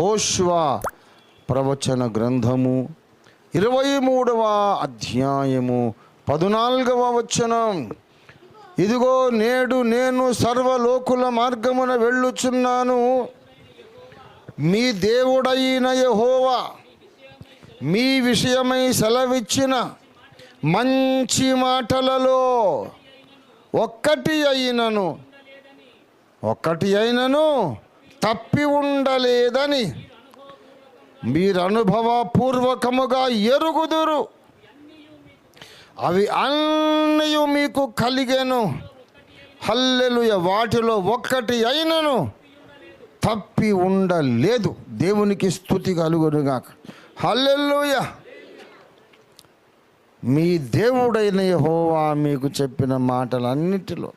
యెహోషువ ప్రవచన గ్రంథము 23వ అధ్యాయము 14వ వచనం. ఇదిగో నేడు నేను సర్వలోకుల మార్గమున వెళ్ళుచున్నాను. మీ దేవుడైన యెహోవా మీ విషయమై సెలవిచ్చిన మంచి మాటలలో ఒక్కటి అయినను తప్పి ఉండలేదని మీరు అనుభవపూర్వకముగా ఎరుగుదురు. అవి అన్నీ మీకు కలిగెను. హల్లెలూయా. వాటిలో ఒక్కటి అయినను తప్పి ఉండలేదు. దేవునికి స్తుతి కలుగునుగాక. హల్లెలూయా. మీ దేవుడైన యెహోవా మీకు చెప్పిన మాటలన్నిటిలో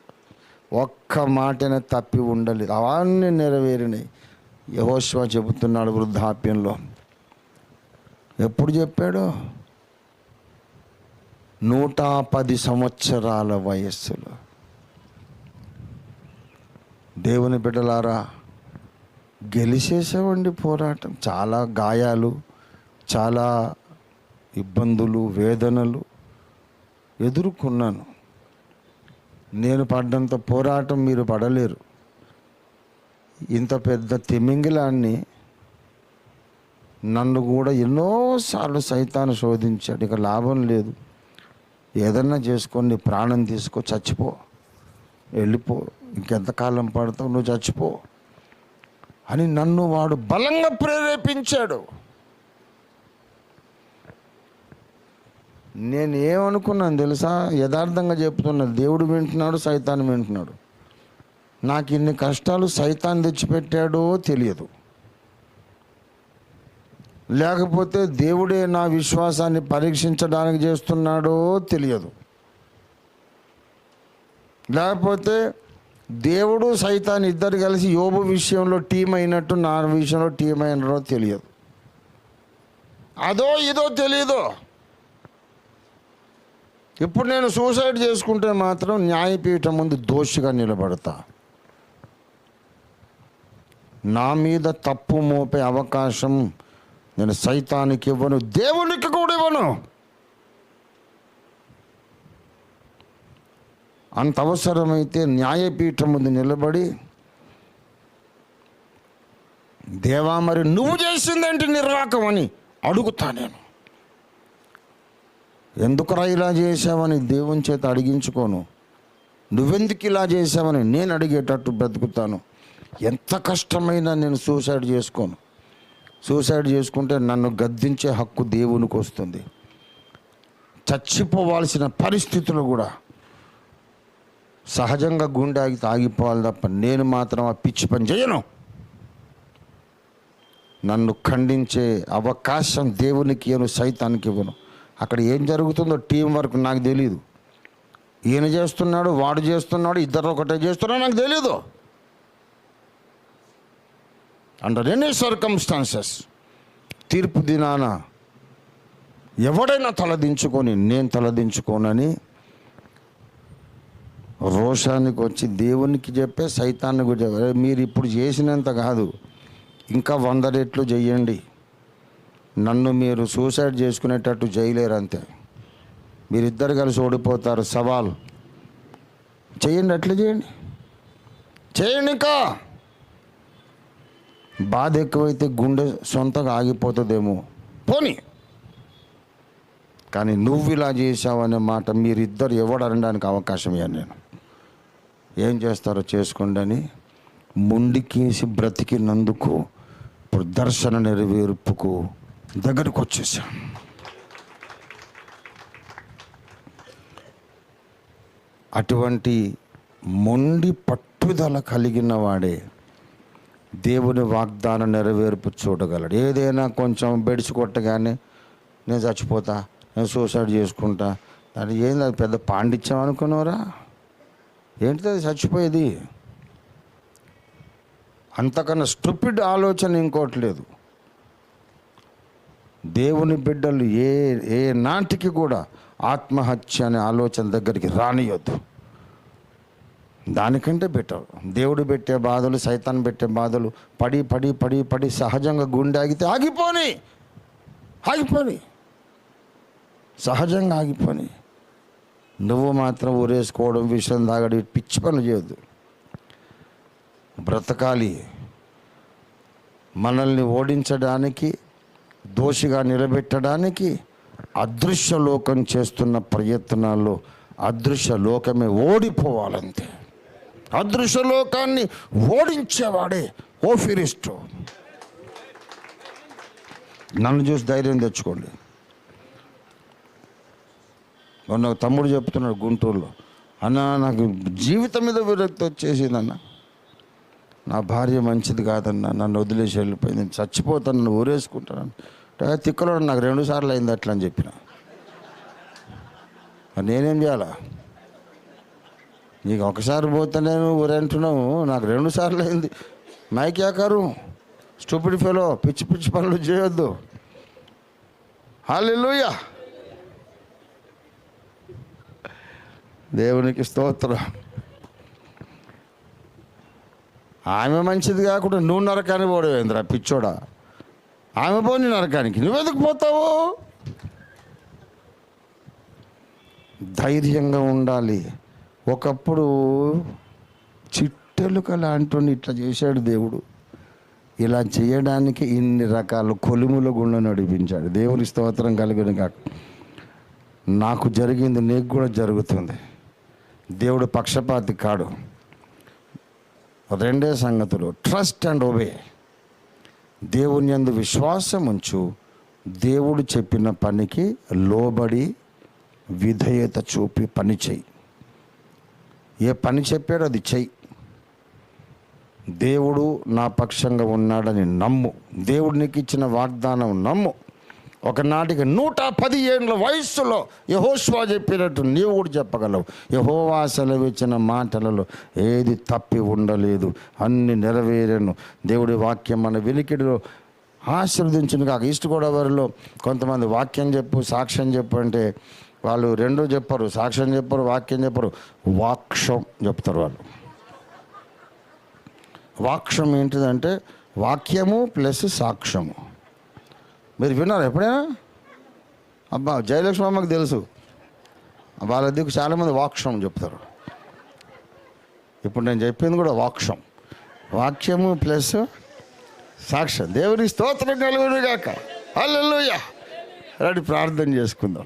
ఒక్క మాటనే తప్పి ఉండలేదు. అవన్నీ నెరవేరినాయి. యెహోషువ చెబుతున్నాడు వృద్ధాప్యంలో. ఎప్పుడు చెప్పాడు? 110 సంవత్సరాల వయస్సులో. దేవుని బిడ్డలారా, గెలిచేసామండి పోరాటం. చాలా గాయాలు, చాలా ఇబ్బందులు, వేదనలు ఎదుర్కొన్నాను. నేను పడ్డంత పోరాటం మీరు పడలేరు. ఇంత పెద్ద తిమింగిలాన్ని నన్ను కూడా ఎన్నోసార్లు సైతాను శోధించాడు. ఇక లాభం లేదు, ఏదన్నా చేసుకొని నీ ప్రాణం తీసుకో, చచ్చిపో, వెళ్ళిపో, ఇంకెంతకాలం పడతావు, నువ్వు చచ్చిపో అని నన్ను వాడు బలంగా ప్రేరేపించాడు. నేను ఏమనుకున్నాను తెలుసా? యథార్థంగా చెప్తున్నాను, దేవుడు వింటున్నాడు, సైతాన్ వింటున్నాడు. నాకు ఇన్ని కష్టాలు సైతాన్ తెచ్చిపెట్టాడో తెలియదు, లేకపోతే దేవుడే నా విశ్వాసాన్ని పరీక్షించడానికి చేస్తున్నాడో తెలియదు, లేకపోతే దేవుడు సైతాన్ ఇద్దరు కలిసి యోబు విషయంలో టీం అయినట్టు నా విషయంలో టీం అయినో తెలియదు. అదో ఇదో తెలియదు. ఇప్పుడు నేను సూసైడ్ చేసుకుంటే మాత్రం న్యాయపీఠం ముందు దోషిగా నిలబడతా. నా మీద తప్పు మోపే అవకాశం నేను సైతానికి ఇవ్వను, దేవునికి కూడా ఇవ్వను. అంత అవసరమైతే న్యాయపీఠం ముందు నిలబడి, దేవా మరి నువ్వు చేసిందేంటి నిర్వాకం అని అడుగుతా. నేను ఎందుకురా ఇలా చేసావని దేవుని చేత అడిగించుకోను. నువ్వెందుకు ఇలా చేసావని నేను అడిగేటట్టు బ్రతుకుతాను. ఎంత కష్టమైనా నేను సూసైడ్ చేసుకోను. సూసైడ్ చేసుకుంటే నన్ను గద్దించే హక్కు దేవునికి వస్తుంది. చచ్చిపోవాల్సిన పరిస్థితులు కూడా సహజంగా గుండె ఆగిపోవాలి తప్ప నేను మాత్రం ఆ పిచ్చి పని చేయను. నన్ను ఖండించే అవకాశం దేవునికి ఇవ్వను, సైతానికి ఇవ్వను. అక్కడ ఏం జరుగుతుందో టీం వర్క్ నాకు తెలియదు. ఈయన చేస్తున్నాడు, వాడు చేస్తున్నాడు, ఇద్దరు ఒకటే చేస్తున్నాడు, నాకు తెలీదు. అండర్ ఎనీ సర్కమ్స్టాన్సెస్ తీర్పు దినాన ఎవడైనా తలదించుకొని నేను తలదించుకోనని రోషానికి వచ్చి దేవునికి చెప్పే సైతాన్ని కూడా, మీరు ఇప్పుడు చేసినంత కాదు, ఇంకా 100 రెట్లు చెయ్యండి, నన్ను మీరు సూసైడ్ చేసుకునేటట్టు చేయలేరు, అంతే. మీరిద్దరు కలిసి ఓడిపోతారు. సవాల్ చేయండి, అట్లా చేయండి, చేయండి. ఇంకా బాధ ఎక్కువైతే గుండె సొంతగా ఆగిపోతుందేమో, పోనీ. కానీ నువ్వు ఇలా చేసావనే మాట మీరిద్దరు ఎవడు అనడానికి అవకాశం ఇవ్వను నేను. ఏం చేస్తారో చేసుకోండి అని ముండికేసి బ్రతికినందుకు ఇప్పుడు దర్శన నెరవేర్పుకు దగ్గరకు వచ్చేసాం. అటువంటి మొండి పట్టుదల కలిగిన వాడే దేవుని వాగ్దాన నెరవేర్పు చూడగలడు. ఏదైనా కొంచెం బెడిసి కొట్టగానే నేను చచ్చిపోతా, నేను సూసైడ్ చేసుకుంటా, అది ఏంది, అది పెద్ద పాండిత్యం అనుకున్నారా? ఏంటిది అది చచ్చిపోయేది? అంతకన్నా స్టూపిడ్ ఆలోచన ఇంకోటి లేదు. దేవుని బిడ్డలు ఏ నాటికి కూడా ఆత్మహత్య అనే ఆలోచన దగ్గరికి రానియొద్దు. దానికంటే బెటర్. దేవుడు పెట్టే బాధలు, సైతాన్ పెట్టే బాధలు పడి పడి పడి పడి సహజంగా గుండె ఆగితే ఆగిపోని సహజంగా ఆగిపోని. నువ్వు మాత్రం ఊరేసుకోవడం, విషయం తాగడి, పిచ్చి పనులు చేయొద్దు. బ్రతకాలి. మనల్ని ఓడించడానికి, దోషిగా నిలబెట్టడానికి అదృశ్య లోకం చేస్తున్న ప్రయత్నాల్లో అదృశ్య లోకమే ఓడిపోవాలంతే. అదృశ్య లోకాన్ని ఓడించేవాడే ఓఫిరిస్టు. నన్ను చూసి ధైర్యం తెచ్చుకోండి. మొన్న తమ్ముడు చెప్తున్నాడు గుంటూరులో, అన్న నాకు జీవితం మీద విరక్తి వచ్చేసిందన్న, నా భార్య మంచిది కాదన్న, నన్ను వదిలేసి వెళ్ళిపోయింది, నేను చచ్చిపోతాను, నన్ను ఊరేసుకుంటాను. తిక్కలో నాకు 2 సార్లు అయింది అట్లా అని చెప్పిన. నేనేం చేయాలా? నీకు ఒకసారి పోతే నేను ఊరంటున్నావు, నాకు 2 సార్లు అయింది. మైక్యాకారు స్టూపిడ్ ఫెలో, పిచ్చి పిచ్చి పనులు చేయొద్దు. హల్లెలూయా, దేవునికి స్తోత్రం. ఆమె మంచిది కాకుండా నువ్వు నరకానికి పోవడమేంద్రా పిచ్చోడా? ఆమె పోని నరకానికి నువ్వెందుకు పోతావు? ధైర్యంగా ఉండాలి. ఒకప్పుడు చిట్టెలుక లాంటి ఇట్లా చేశాడు దేవుడు. ఇలా చేయడానికి ఇన్ని రకాల కొలుముల గుండా నడిపించాడు. దేవుని స్తోత్రం కలిగిన కాక. నాకు జరిగింది నీకు కూడా జరుగుతుంది. దేవుడు పక్షపాతి కాడు. 2 సంగతులు: ట్రస్ట్ అండ్ ఒబే. దేవుని యందు విశ్వాసం ఉంచు, దేవుడు చెప్పిన పనికి లోబడి విధేయత చూపి పని చెయ్యి. ఏ పని చెప్పాడో అది చెయ్యి. దేవుడు నా పక్షంగా ఉన్నాడని నమ్ము. దేవుడు నీకు ఇచ్చిన వాగ్దానం నమ్ము. ఒకనాటికి 110 ఏళ్ళ వయస్సులో యెహోషువ చెప్పినట్టు నీవు కూడా చెప్పగలవు. యెహోవా సెలవిచ్చిన మాటలలో ఏది తప్పి ఉండలేదు, అన్ని నెరవేరెను. దేవుడి వాక్యం మన వినికిడిలో ఆశీర్వదించును కాక. ఈస్ట్ గోదావరిలో కొంతమంది వాక్యం చెప్పు, సాక్ష్యం చెప్పు అంటే వాళ్ళు 2 చెప్పరు. సాక్ష్యం చెప్పరు, వాక్యం చెప్పరు, వాక్షం చెప్తారు వాళ్ళు. వాక్షం ఏంటిదంటే వాక్యము ప్లస్ సాక్ష్యము. మీరు విన్నారు ఎప్పుడైనా? అబ్బా, జయలక్ష్మి అమ్మకి తెలుసు, వాళ్ళ దిక్కు చాలామంది వాక్షం చెప్తారు. ఇప్పుడు నేను చెప్పింది కూడా వాక్షం, వాక్యము ప్లస్ సాక్ష్యం. దేవుని స్తోత్రం కలుగును గాక. హల్లెలూయా. రండి ప్రార్థన చేసుకుందాం.